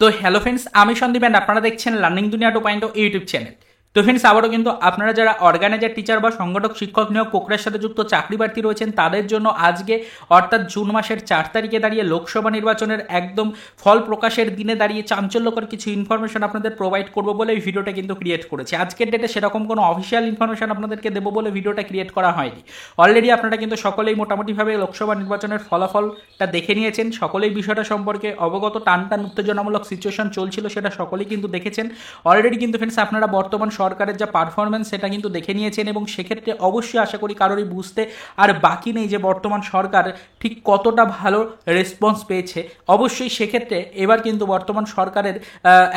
তো hello friends, আমি Sandeep and আপনারা দেখছেন লার্নিং দুনিয়া 2.0 ইউটিউব চ্যানেল। তো ফ্রেন্ডস, আবারও কিন্তু আপনারা যারা অর্গানাইজার টিচার বা সংগঠক শিক্ষক নিয়োগ প্রক্রিয়ার সাথে যুক্ত চাকরি প্রার্থী রয়েছেন তাদের জন্য আজকে অর্থাৎ জুন মাসের 4 তারিখে দাঁড়িয়ে লোকসভা নির্বাচনের একদম ফল প্রকাশের দিনে দাঁড়িয়ে চাঞ্চল্যকর কিছু ইনফরমেশন আপনাদের প্রোভাইড করবো বলে এই ভিডিওটা কিন্তু ক্রিয়েট করেছি। আজকের ডেটে সেরকম কোনো অফিসিয়াল ইনফরমেশন আপনাদেরকে দেবো বলে ভিডিওটা ক্রিয়েট করা হয়নি। অলরেডি আপনারা কিন্তু সকলেই মোটামুটিভাবে লোকসভা নির্বাচনের ফলাফলটা দেখে নিয়েছেন, সকলেই বিষয়টা সম্পর্কে অবগত। টান উত্তেজনামূলক সিচুয়েশন চলছিল সেটা সকলেই কিন্তু দেখেছেন। অলরেডি কিন্তু ফ্রেন্ডস আপনারা বর্তমান সরকারের যা পারফরমেন্স সেটা কিন্তু দেখে নিয়েছেন এবং সেক্ষেত্রে অবশ্যই আশা করি কারোরই বুঝতে আর বাকি নেই যে বর্তমান সরকার ঠিক কতটা ভালো রেসপন্স পেয়েছে। অবশ্যই সেক্ষেত্রে এবার কিন্তু বর্তমান সরকারের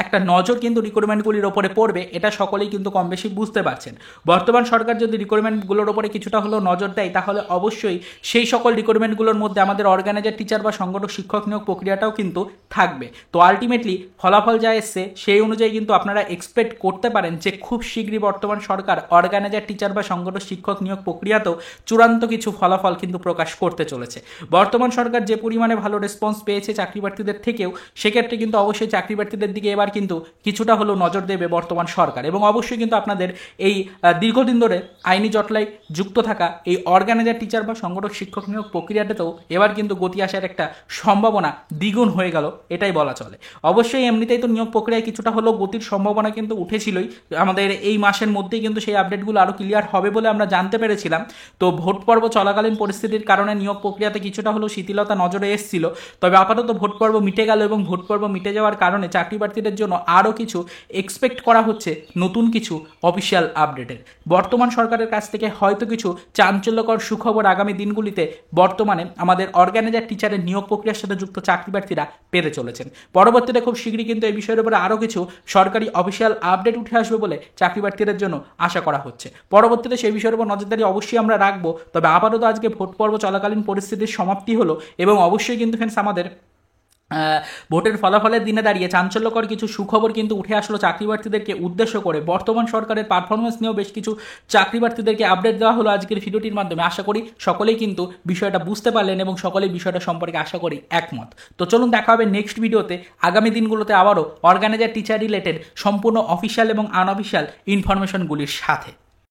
একটা নজর কিন্তু রিক্রুটমেন্টগুলির ওপরে পড়বে, এটা সকলেই কিন্তু কম বেশি বুঝতে পারছেন। বর্তমান সরকার যদি রিক্রুটমেন্টগুলোর ওপরে কিছুটা হলেও নজর দেয় তাহলে অবশ্যই সেই সকল রিক্রুটমেন্টগুলোর মধ্যে আমাদের অর্গানাইজার টিচার বা সংগঠক শিক্ষক নিয়োগ প্রক্রিয়াটাও কিন্তু থাকবে। তো আলটিমেটলি ফলাফল যা এসছে সেই অনুযায়ী কিন্তু আপনারা এক্সপেক্ট করতে পারেন যে খুব শীঘ্রই বর্তমান সরকার অর্গানাইজার টিচার বা সংগঠক শিক্ষক নিয়োগ প্রক্রিয়াতেও চূড়ান্ত কিছু ফলাফল কিন্তু প্রকাশ করতে চলেছে। বর্তমান সরকার যে পরিমাণে ভালো রেসপন্স পেয়েছে চাকরি প্রার্থীদের থেকেও, সেক্ষেত্রে কিন্তু অবশ্যই চাকরি প্রার্থীদের দিকে এবার কিন্তু কিছুটা হলেও নজর দেবে বর্তমান সরকার। এবং অবশ্যই কিন্তু আপনাদের এই দীর্ঘদিন ধরে আইনি জটলায় যুক্ত থাকা এই অর্গানাইজার টিচার বা সংগঠক শিক্ষক নিয়োগ প্রক্রিয়াটাতেও এবার কিন্তু গতি আসার একটা সম্ভাবনা দ্বিগুণ হয়ে গেল, এটাই বলা চলে। অবশ্যই এমনিতেই তো নিয়োগ প্রক্রিয়ায় কিছুটা হলেও গতির সম্ভাবনা কিন্তু উঠেছিলই, আমাদের এই মাসের মধ্যেই কিন্তু সেই আপডেটগুলো আরও ক্লিয়ার হবে বলে আমরা জানতে পেরেছিলাম। তো ভোট পর্ব চলাকালীন পরিস্থিতির কারণে নিয়োগ প্রক্রিয়াতে কিছুটা হলেও শিথিলতা নজরে এসেছিল, তবে আপাতত ভোট পর্ব মিটে গেল এবং ভোট পর্ব মিটে যাওয়ার কারণে চাকরি প্রার্থীদের জন্য আরও কিছু এক্সপেক্ট করা হচ্ছে নতুন কিছু অফিসিয়াল আপডেটের। বর্তমান সরকারের কাছ থেকে হয়তো কিছু চাঞ্চল্যকর সুখবর আগামী দিনগুলিতে বর্তমানে আমাদের অর্গানাইজার টিচারের নিয়োগ প্রক্রিয়ার সাথে যুক্ত চাকরি প্রার্থীরা পেতে চলেছেন। পরবর্তীতে খুব শীঘ্রই কিন্তু এই বিষয়ের উপরে আরও কিছু সরকারি অফিসিয়াল আপডেট উঠে আসবে বলে চাকরি প্রার্থীদের জন্য আশা করা হচ্ছে। পরবর্তীতে সেই বিষয়ের উপর নজরদারি অবশ্যই আমরা রাখবো। তবে আপাতত আজকে ভোট পর্ব চলাকালীন পরিস্থিতির সমাপ্তি হলো এবং অবশ্যই কিন্তু ফ্রেন্ডস আমাদের ভোটের ফলাফলের দিনে দাঁড়িয়ে চাঞ্চল্যকর কিছু সুখবর কিন্তু উঠে আসলো চাকরি প্রার্থীদেরকে উদ্দেশ্য করে। বর্তমান সরকারের পারফরমেন্স নিয়েও বেশ কিছু চাকরি প্রার্থীদেরকে আপডেট দেওয়া হলো আজকের ভিডিওটির মাধ্যমে। আশা করি সকলেই কিন্তু বিষয়টা বুঝতে পারলেন এবং সকলেই বিষয়টা সম্পর্কে আশা করি একমত। তো চলুন দেখা হবে নেক্সট ভিডিওতে আগামী দিনগুলোতে আবারও অর্গানাইজার টিচার রিলেটেড সম্পূর্ণ অফিসিয়াল এবং আনঅফিসিয়াল ইনফরমেশনগুলির সাথে।